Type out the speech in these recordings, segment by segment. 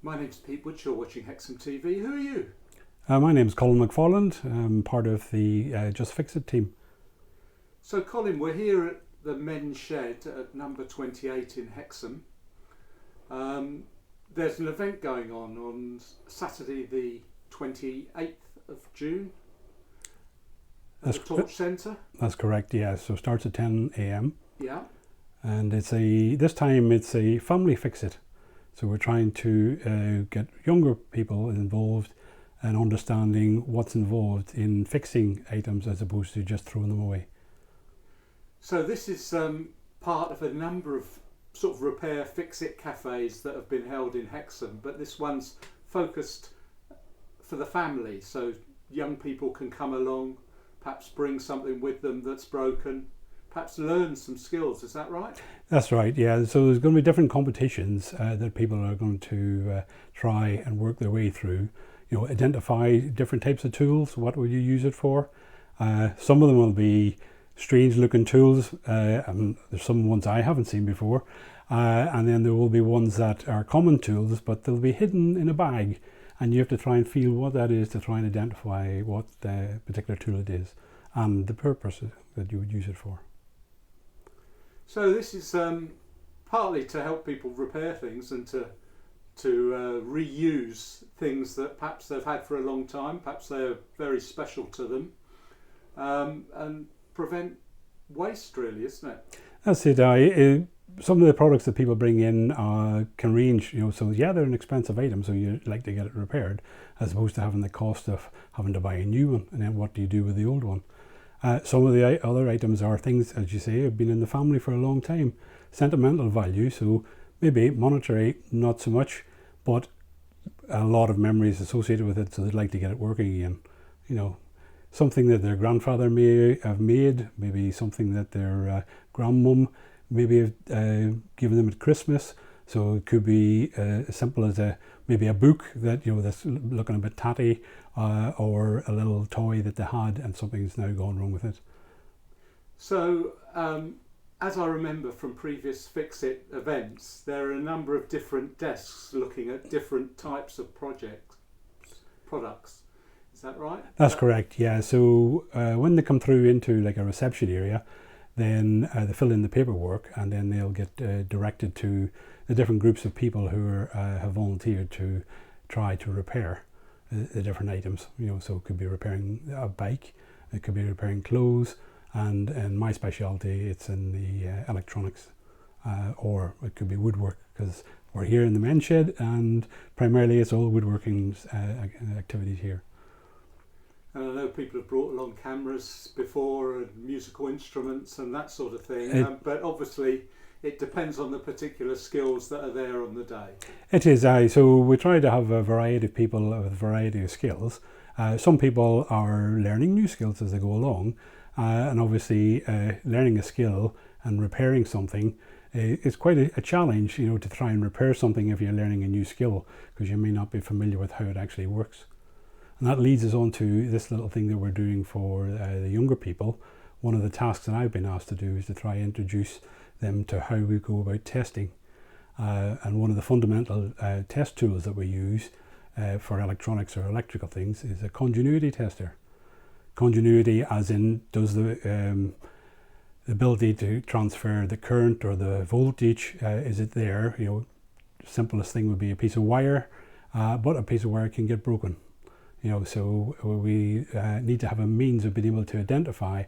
My name's Pete Wood, you're watching Hexham TV. Who are you? My name's Colin McFarland. I'm part of the Just Fix It team. So Colin, we're here at the men's shed at number 28 in Hexham. There's an event going on Saturday the 28th of June at the Torch Centre. That's correct, yeah. So it starts at 10 a.m. Yeah. And this time it's a family fix it. So we're trying to get younger people involved and understanding what's involved in fixing items as opposed to just throwing them away. So this is part of a number of sort of repair fix-it cafes that have been held in Hexham, but this one's focused for the family, so young people can come along, perhaps bring something with them that's broken, perhaps learn some skills. Is that right? That's right, yeah. So there's going to be different competitions that people are going to try and work their way through. You know, identify different types of tools. What will you use it for? Some of them will be strange looking tools, and there's some ones I haven't seen before, and then there will be ones that are common tools, but they'll be hidden in a bag, and you have to try and feel what that is to try and identify what particular tool it is and the purpose that you would use it for. So this is partly to help people repair things and to reuse things that perhaps they've had for a long time, perhaps they're very special to them, and prevent waste, really, isn't it? That's it. Some of the products that people bring in can range, so yeah, they're an expensive item, so you like to get it repaired, as opposed to having the cost of having to buy a new one, and then what do you do with the old one? Some of the other items are things, as you say, have been in the family for a long time, sentimental value, so maybe monetary, not so much, but a lot of memories associated with it, so they'd like to get it working again. Something that their grandfather may have made, maybe something that their grandmum maybe have given them at Christmas. So it could be as simple as maybe a book that that's looking a bit tatty, or a little toy that they had and something's now gone wrong with it. So as I remember from previous Fix-It events, there are a number of different desks looking at different types of products. Is that right? That's correct, yeah. So when they come through into like a reception area, then they fill in the paperwork, and then they'll get directed to the different groups of people who have volunteered to try to repair the different items. So it could be repairing a bike, it could be repairing clothes, and in my specialty it's in the electronics, or it could be woodwork, because we're here in the men's shed and primarily it's all woodworking activities here. And I know people have brought along cameras before and musical instruments and that sort of thing, but obviously it depends on the particular skills that are there on the day. It is, so we try to have a variety of people with a variety of skills. Some people are learning new skills as they go along, and obviously learning a skill and repairing something is quite a challenge, to try and repair something if you're learning a new skill, because you may not be familiar with how it actually works. And that leads us on to this little thing that we're doing for the younger people. One of the tasks that I've been asked to do is to try and introduce them to how we go about testing. And one of the fundamental test tools that we use for electronics or electrical things is a continuity tester. Continuity as in, does the ability to transfer the current or the voltage, is it there? Simplest thing would be a piece of wire, but a piece of wire can get broken. So we need to have a means of being able to identify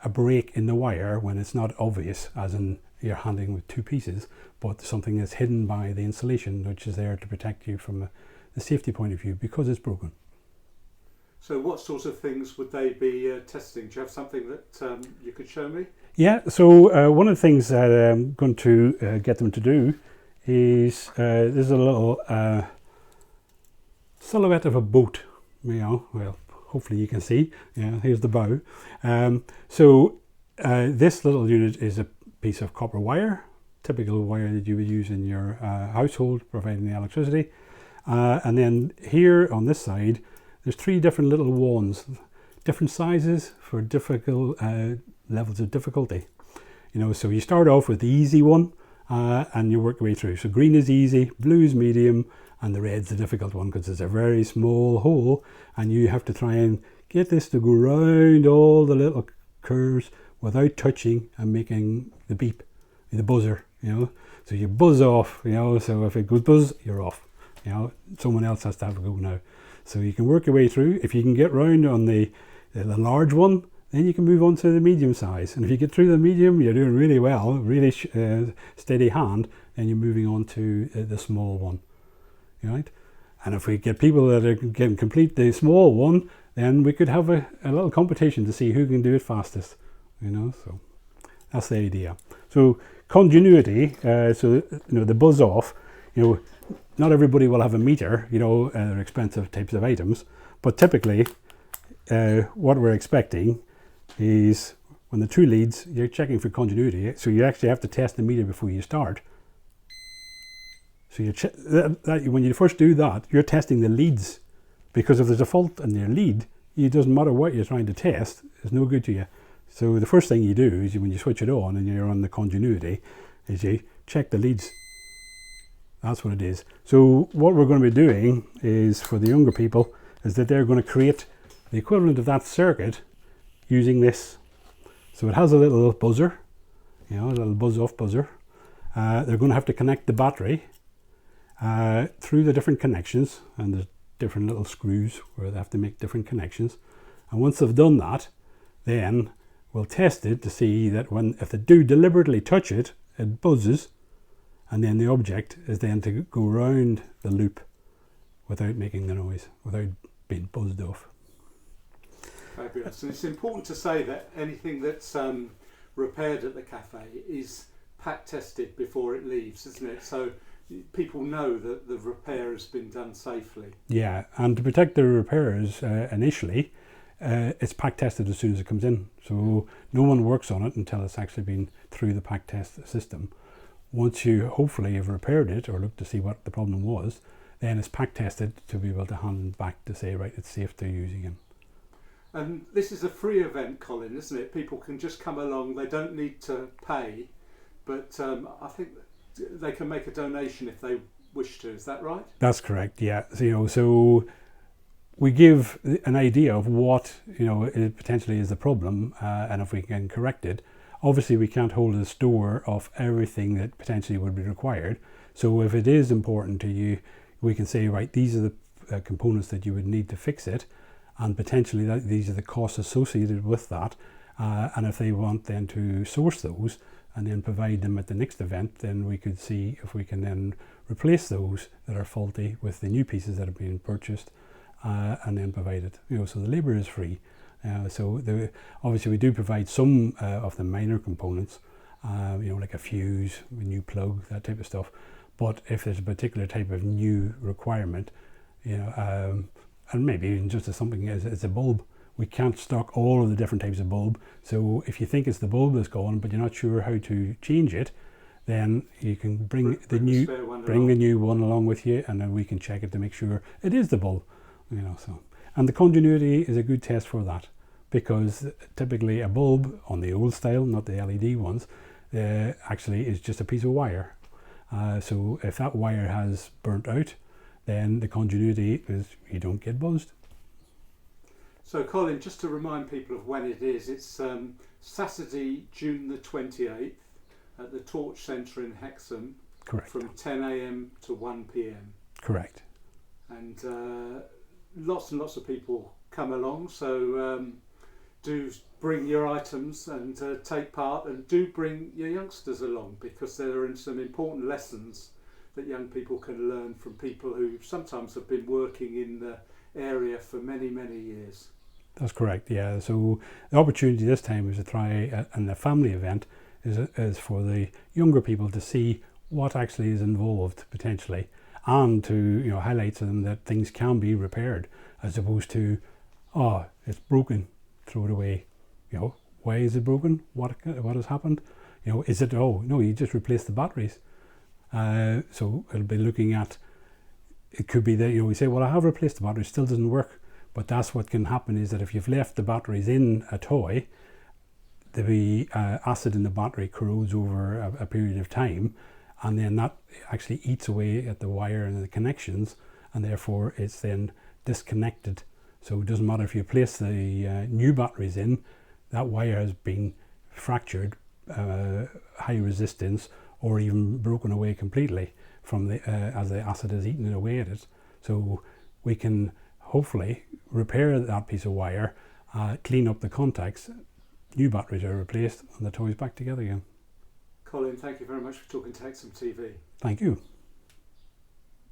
a break in the wire when it's not obvious, as in you're handling with two pieces, but something is hidden by the insulation, which is there to protect you from the safety point of view because it's broken. So what sorts of things would they be testing? Do you have something that you could show me? Yeah, so one of the things that I'm going to get them to do is, there's a little silhouette of a boat, well, hopefully you can see. Yeah, here's the bow. So this little unit is a piece of copper wire, typical wire that you would use in your household, providing the electricity. And then here on this side, there's three different little wands, different sizes for difficult levels of difficulty. So you start off with the easy one, and you work your way through. So green is easy, blue is medium, and the red's a difficult one because it's a very small hole, and you have to try and get this to go round all the little curves without touching and making the beep, the buzzer, So you buzz off, so if it goes buzz, you're off. Someone else has to have a go now. So you can work your way through. If you can get round on the large one, then you can move on to the medium size. And if you get through the medium, you're doing really well, really steady hand, then you're moving on to the small one. Right? And if we get people that can complete the small one, then we could have a little competition to see who can do it fastest. So that's the idea. So continuity, the buzz off, not everybody will have a meter, they're expensive types of items, but typically what we're expecting is when the two leads, you're checking for continuity, so you actually have to test the meter before you start. So when you first do that, you're testing the leads, because if there's a fault in your lead, it doesn't matter what you're trying to test, it's no good to you. So the first thing you do is when you switch it on and you're on the continuity, is you check the leads. That's what it is. So what we're going to be doing is, for the younger people, is that they're going to create the equivalent of that circuit using this. So it has a little buzzer, a little buzz off buzzer. They're going to have to connect the battery through the different connections, and there's different little screws where they have to make different connections. And once they've done that, then we'll test it to see that if they do deliberately touch it, it buzzes, and then the object is then to go round the loop without making the noise, without being buzzed off. Fabulous. And it's important to say that anything that's repaired at the cafe is pack tested before it leaves, isn't it? So people know that the repair has been done safely. Yeah, and to protect the repairers initially, it's pack tested as soon as it comes in. So no one works on it until it's actually been through the pack test system. Once you hopefully have repaired it or looked to see what the problem was, then it's pack tested to be able to hand it back to say, right, it's safe to use again. And this is a free event, Colin, isn't it? People can just come along, they don't need to pay, but I think they can make a donation if they wish to, is that right? That's correct, yeah. So we give an idea of what it potentially is the problem, and if we can correct it. Obviously we can't hold a store of everything that potentially would be required, so if it is important to you, we can say, right, these are the components that you would need to fix it, and potentially these are the costs associated with that, and if they want then to source those and then provide them at the next event, then we could see if we can then replace those that are faulty with the new pieces that have been purchased, and then provide it. So the labour is free. Obviously we do provide some of the minor components, like a fuse, a new plug, that type of stuff. But if there's a particular type of new requirement, and maybe even just as something as a bulb, we can't stock all of the different types of bulb. So if you think it's the bulb that's gone, but you're not sure how to change it, then you can bring the new one along with you, and then we can check it to make sure it is the bulb. And the continuity is a good test for that, because typically a bulb on the old style, not the LED ones, actually is just a piece of wire. So if that wire has burnt out, then the continuity is you don't get buzzed. So Colin, just to remind people of when it is, it's Saturday, June the 28th at the Torch Centre in Hexham. Correct. From 10 a.m. to 1 p.m. Correct. And lots and lots of people come along, so do bring your items and take part, and do bring your youngsters along, because there are some important lessons that young people can learn from people who sometimes have been working in the area for many, many years. That's correct, yeah. So the opportunity this time is to try, and the family event is for the younger people to see what actually is involved potentially, and to highlight to them that things can be repaired, as opposed to, oh, it's broken, throw it away. Why is it broken? What has happened? Is it, oh no, you just replaced the batteries. So it'll be looking at, it could be that we say, well, I have replaced the battery, it still doesn't work. But that's what can happen, is that if you've left the batteries in a toy, the acid in the battery corrodes over a period of time, and then that actually eats away at the wire and the connections, and therefore it's then disconnected. So it doesn't matter if you place the new batteries in, that wire has been fractured, high resistance, or even broken away completely from the as the acid has eaten away at it. So we can hopefully repair that piece of wire, clean up the contacts, new batteries are replaced, and the toy's back together again. Colin, thank you very much for talking to Hexham TV. Thank you.